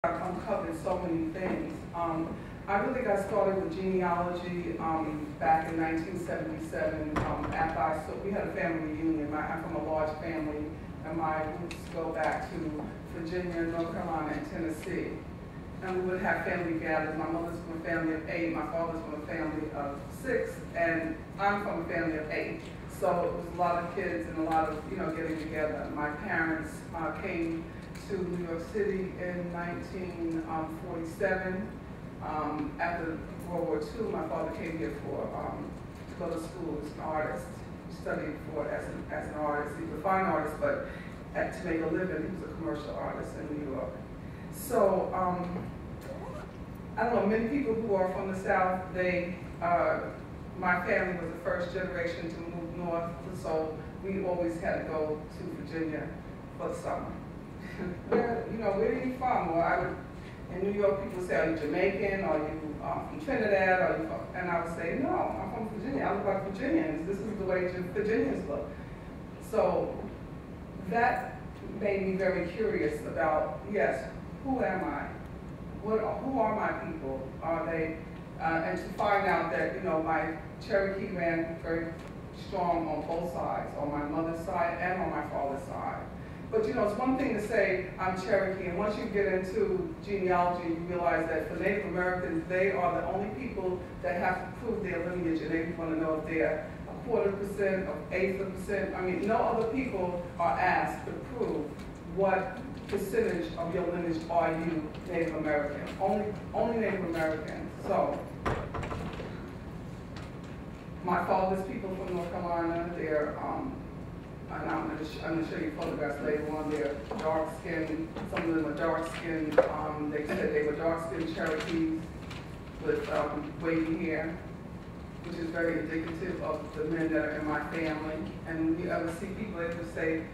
I've uncovered so many things. I really got started with genealogy back in 1977 so we had a family reunion. I'm from a large family, and my roots go back to Virginia, North Carolina, and Tennessee. And we would have family gatherings. My mother's from a family of 8, my father's from a family of 6, and I'm from a family of 8. So it was a lot of kids and a lot of, getting together. My parents came to New York City in 1947. After World War II, my father came here to go to school as an artist. He studied as an artist. He was a fine artist, but to make a living, he was a commercial artist in New York. So, I don't know, many people who are from the South, my family was the first generation to move north, so we always had to go to Virginia for the summer. Where are you from? Well, in New York, people say, are you Jamaican? Are you from Trinidad? And I would say, no, I'm from Virginia. I look like Virginians. This is the way Virginians look. So that made me very curious about, yes, who am I? Who are my people? Are they, and to find out that, my Cherokee ran very strong on both sides, on my mother's side and on my father's side. But it's one thing to say I'm Cherokee, and once you get into genealogy, you realize that for Native Americans, they are the only people that have to prove their lineage, and they want to know if they're 1/4%, or 1/8%. I mean, no other people are asked to prove what percentage of your lineage are you Native American. Only Native Americans. So, my father's people from North Carolina, they're, and I'm going to show you photographs later on. They're dark-skinned. Some of them are dark-skinned. They said they were dark-skinned Cherokees with wavy hair, which is very indicative of the men that are in my family. And when you ever see people, they would say,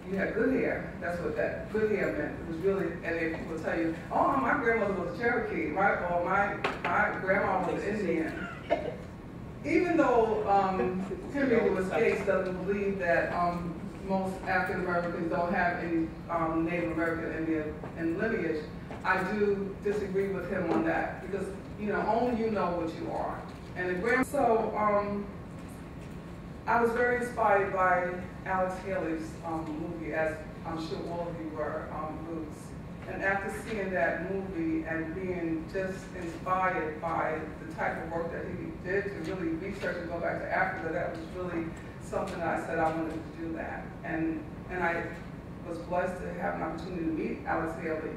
you had good hair. That's what that good hair meant. It was really, and then people tell you, oh, my grandmother was a Cherokee, or my grandma was Indian. Even though Henry Louis Gates doesn't believe that most African Americans don't have any Native American in lineage, I do disagree with him on that, because only you know what you are. And so I was very inspired by Alex Haley's movie, as I'm sure all of you were, Roots. And after seeing that movie and being just inspired by the type of work that he did to really research and go back to Africa, that was really something that I said I wanted to do that. And I was blessed to have an opportunity to meet Alex Haley.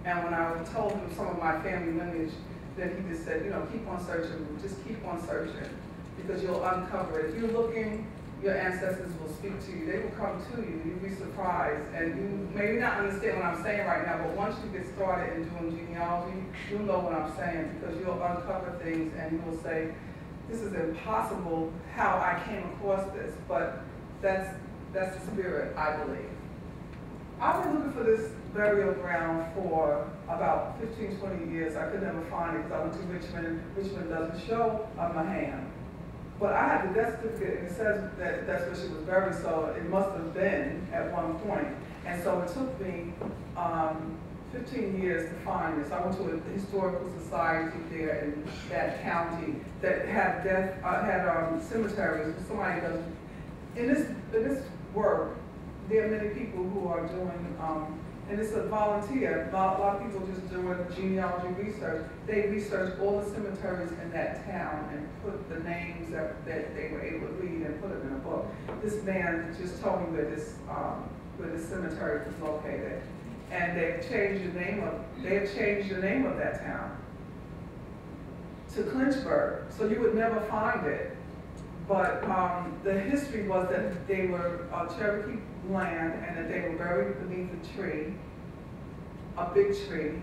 And when I told him some of my family lineage, then he just said, keep on searching, just keep on searching, because you'll uncover it. If you're looking, your ancestors will speak to you. They will come to you. You'll be surprised. And you maybe not understand what I'm saying right now, but once you get started in doing genealogy, you'll know what I'm saying, because you'll uncover things and you'll say, this is impossible how I came across this, but that's the spirit, I believe. I've been looking for this burial ground for about 15, 20 years. I could never find it because I went to Richmond. Richmond doesn't show on my hand. But I had the death certificate, and it says that that's where she was buried, so it must have been at one point. And so it took me 15 years to find this. I went to a historical society there in that county that had cemeteries. Somebody does in this work. There are many people who are doing, and it's a volunteer. A lot of people just doing genealogy research. They research all the cemeteries in that town and put the names that they were able to read and put them in a book. This man just told me where this cemetery was located, and they've changed the name of that town to Clinchburg, so you would never find it. But the history was that they were Cherokee land and that they were buried beneath a tree, a big tree.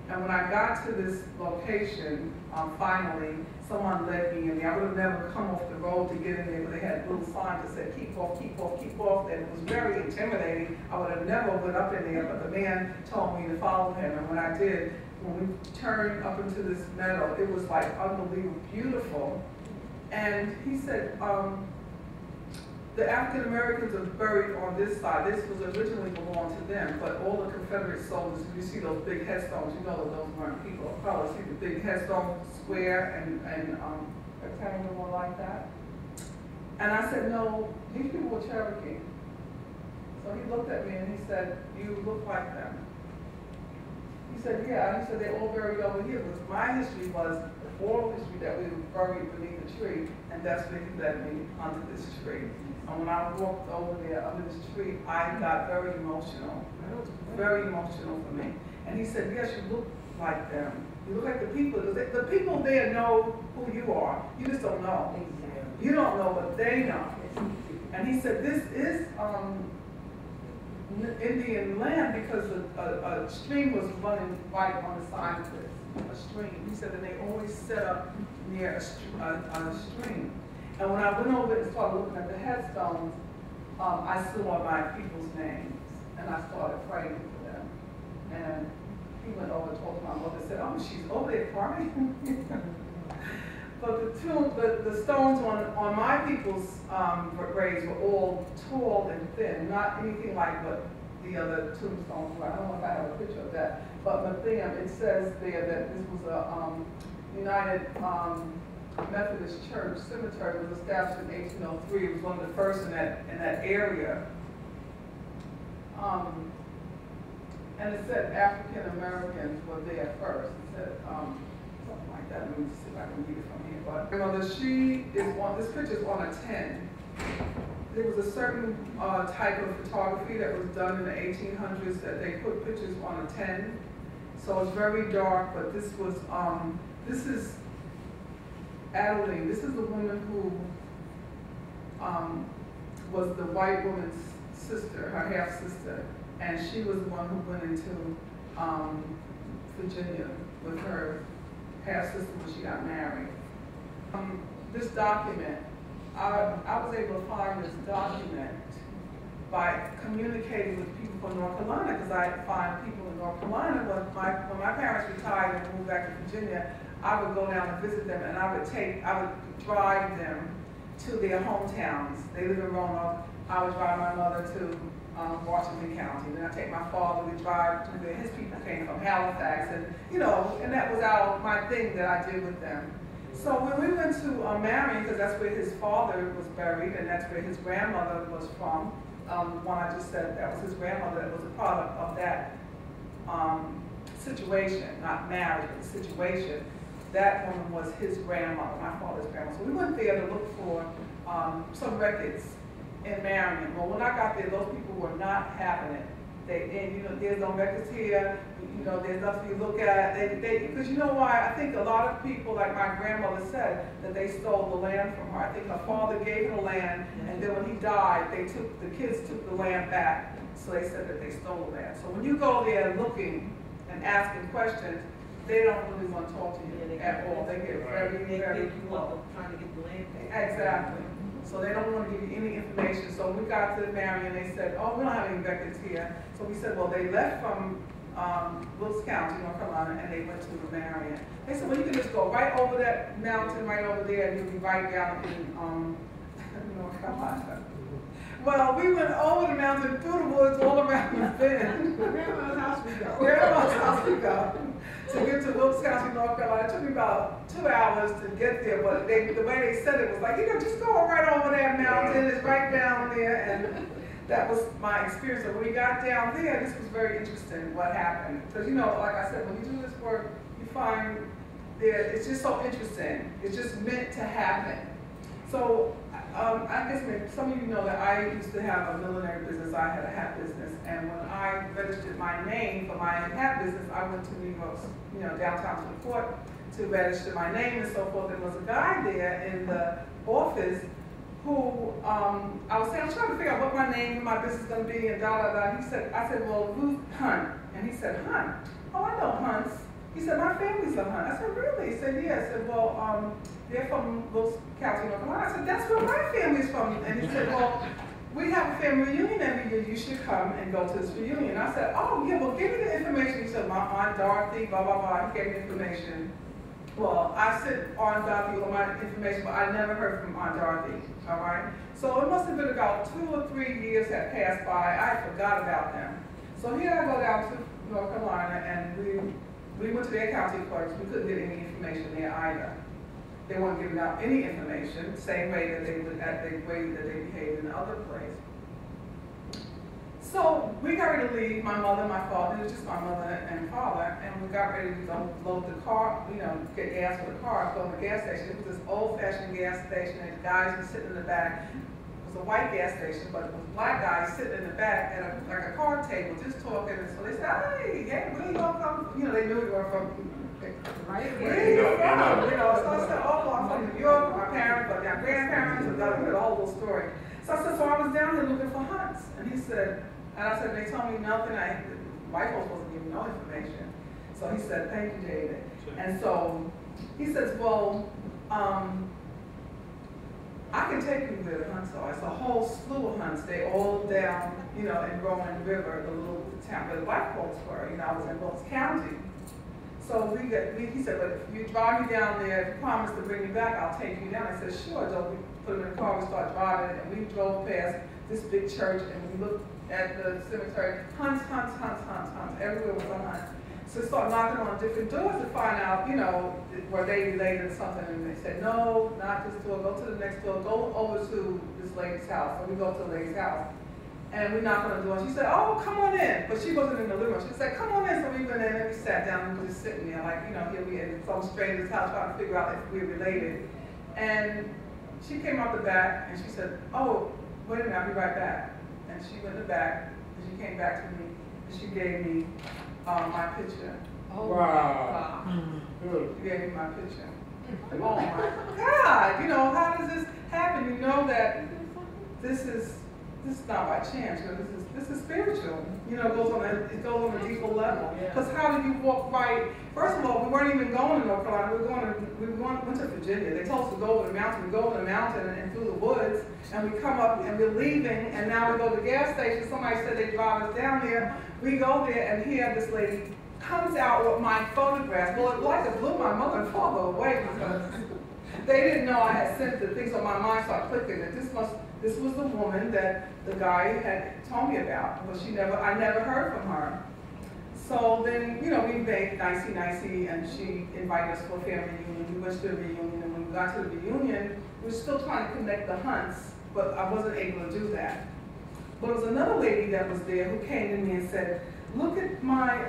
And when I got to this location, finally, someone led me in there. I would have never come off the road to get in there, but they had little signs that said, keep off, keep off, keep off. And it was very intimidating. I would have never went up in there, but the man told me to follow him. And when I did, when we turned up into this meadow, it was like unbelievable, beautiful. And he said, the African Americans are buried on this side. This was originally belonged to them, but all the Confederate soldiers, if you see those big headstones, you know that those weren't people of color. See the big headstone, square and rectangular like that. And I said, no, these people were Cherokee. So he looked at me and he said, you look like them. He said, yeah. He said, they're all buried over here. Because my history was oral history that we were buried beneath a tree, and that's where he led me under this tree. And when I walked over there under this tree, I got very emotional. Very emotional for me. And he said, yes, you look like them. You look like the people. The people there know who you are. You just don't know. You don't know, but they know. And he said, this is Indian land because a stream was running right on the side of this. A stream. He said, and they always set up near a stream. And when I went over and started looking at the headstones, I saw my people's names, and I started praying for them. And he went over and told my mother, said, oh, she's over there crying. But the stones on my people's graves were all tall and thin, not anything like what the other tombstones were. I don't know if I have a picture of that. But Bellevue, it says there that this was a United Methodist Church cemetery. It was established in 1803. It was one of the first in that area. And it said African Americans were there first. It said something like that. Let me see if I can read it from here. But this picture is on a 10. There was a certain type of photography that was done in the 1800s that they put pictures on a 10. So it's very dark, but this is Adeline. This is the woman who was the white woman's sister, her half-sister, and she was the one who went into Virginia with her half-sister when she got married. This document, I was able to find this document by communicating with people from North Carolina, because I find people in North Carolina. When my parents retired and moved back to Virginia, I would go down and visit them, and I would drive them to their hometowns. They live in Roanoke. I would drive my mother to Washington County. Then I take my father, we drive to where his people came from, Halifax, and and that was my thing that I did with them. So when we went to Marion, because that's where his father was buried, and that's where his grandmother was from. One I just said, that was his grandmother, that was a product of that situation, not marriage, but situation. That woman was his grandmother, my father's grandmother. So we went there to look for some records in Marion. Well, when I got there, those people were not having it. There's no records here. There's nothing to look at. Because you know why? I think a lot of people, like my grandmother said, that they stole the land from her. I think her father gave her the land, and then when he died, the kids took the land back. So they said that they stole the land. So when you go there looking and asking questions, they don't really want to talk to you at all. They get very, very trying to get the land back. Exactly. So they don't want to give you any information. So we got to Marion, they said, oh, we don't have any records here. So we said, well, they left from Wilkes County, North Carolina, and they went to Marion. They said, well, you can just go right over that mountain right over there, and you'll be right down in North Carolina. Well, we went over the mountain, through the woods, all around the bend. Grandma's house we go. Grandma's house we go. To get to Wilkes County, North Carolina. It took me about 2 hours to get there, but the way they said it was like, just go right over that mountain, it's right down there, and that was my experience. So when we got down there, this was very interesting what happened. Because like I said, when you do this work, you find it's just so interesting. It's just meant to happen. So I guess maybe some of you know that I used to have a millinery business. I had a hat business, and when I registered my name for my hat business, I went to New York, downtown to the court to register my name and so forth. There was a guy there in the office who I was saying, I'm trying to figure out what my name and my business is going to be, and da. I said, well, Ruth Hunt, and he said, Hunt. Oh, I know Hunts. He said, my family's a Hunt. I said, really? He said, yeah. I said, well, they're from Wilkes County, North Carolina. I said, that's where my family's from. And he said, well, we have a family reunion every year. You should come and go to this reunion. I said, oh, yeah, well, give me the information. He said, my Aunt Dorothy, blah, blah, blah. He gave me information. Well, I sent Aunt Dorothy all my information, but I never heard from Aunt Dorothy, all right? So it must have been about 2 or 3 years had passed by. I forgot about them. So here I go down to North Carolina, and we went to their county clerks. We couldn't get any information there either. They weren't giving out any information, same way that they would at the way that they behaved in the other place. So we got ready to leave, my mother, my father, it was just my mother and father, and we got ready to go load the car, get gas for the car, go to the gas station. It was this old-fashioned gas station, and the guys were sitting in the back. It was a white gas station, but it was black guys sitting in the back at like a card table, just talking. And so they said, hey, where you all come from? They knew we were from, right? Where you from? So I said, oh, I'm from New York, my parents, but my grandparents, and the whole little story. So I said, so I was down there looking for hunts. And he said, and I said, they told me nothing. White folks wasn't giving no information. So he said, thank you, David. And so he says, well, I can take you where the hunts are. It's a whole slew of hunts. They all down, in Rowan River, the little town where the white folks were. I was in Wilkes County. So he said, but if you drive me down there, if you promise to bring me back, I'll take you down. I said, sure. So we put him in the car, we started driving, and we drove past this big church, and we looked at the cemetery, hunts, everywhere was a hunt. So we started knocking on different doors to find out, were they related to something, and they said, no, not this door, go to the next door, go over to this lady's house. So we go to the lady's house, and we knock on the door, and she said, oh, come on in, but she wasn't in the living room. She said, come on in. So we went in, and we sat down, and we were just sitting there, like, here we in some stranger's house trying to figure out if we were related. And she came out the back, and she said, oh, wait a minute, I'll be right back. And she went in the back, and she came back to me, and she gave me my picture. Oh, wow. She gave me my picture. Oh my God, how does this happen? You know that this is not by chance, this is spiritual. It goes on a deeper level. Because how did you walk right? First of all, we weren't even going to North Carolina, we went to Virginia. They told us to go over the mountain. We go over the mountain and through the woods, and we come up and we're leaving, and now we go to the gas station. Somebody said they drive us down there. We go there, and here this lady comes out with my photographs. Well, it blew my mother and father away because they didn't know I had sent the thing, so my mind started clicking that this was the woman that the guy had told me about, but I never heard from her. So then, we made nicey, and she invited us for a family reunion. We went to the reunion, and when we got to the reunion, we were still trying to connect the hunts, but I wasn't able to do that. But there was another lady that was there who came to me and said, look at my,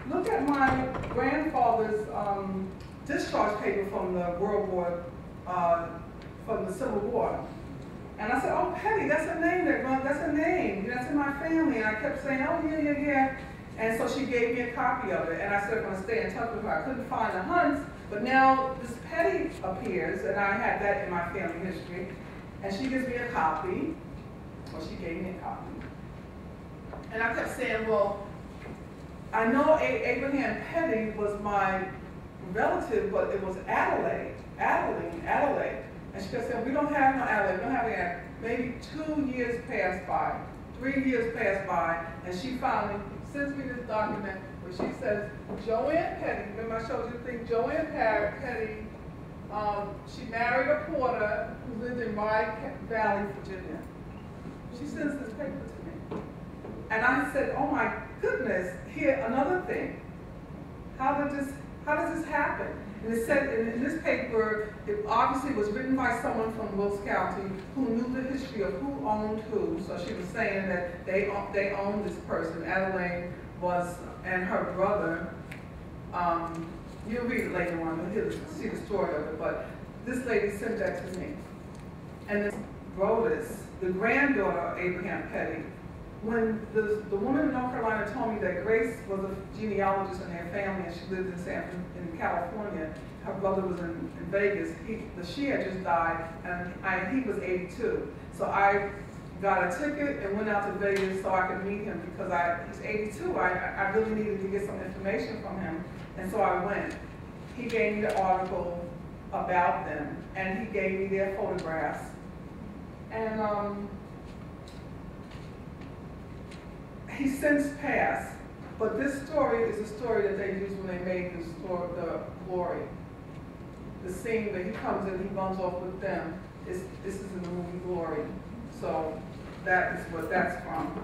look at my grandfather's discharge paper from the World War, from the Civil War. And I said, oh, Petty, that's a name that's a name. That's in my family. And I kept saying, oh, yeah. And so she gave me a copy of it. And I said, I'm going to stay in touch with her. I couldn't find the hunts, but now this Petty appears, and I had that in my family history. And she gives me a copy, or she gave me a copy. And I kept saying, well, I know Abraham Petty was my relative, but it was Adelaide. And she kept saying, we don't have no Adelaide, we don't have Adelaide. Maybe 2 years passed by, 3 years passed by, and she finally sends me this document where she says, Joanne Petty, remember I showed you the thing, Joanne Petty, she married a porter who lived in Rye Valley, Virginia. She sends this paper to me. And I said, oh my goodness, here, another thing. How does this happen? And it said in this paper, it obviously was written by someone from Wilkes County who knew the history of who owned who. So she was saying that they owned this person. Adelaide was, and her brother, you'll read it later on, you'll see the story of it, but this lady sent that to me. And this Brodus, the granddaughter of Abraham Petty, when the woman in North Carolina told me that Grace was a genealogist in their family and she lived in California, her brother was in Vegas, she had just died and he was 82. So I got a ticket and went out to Vegas so I could meet him because he's 82. I really needed to get some information from him, and so I went. He gave me the article about them and he gave me their photographs. And he since passed, But this story is a story that they used when they made the story, the Glory. The scene that he comes in, he runs off with them. This is in the movie Glory. So that is what that's from.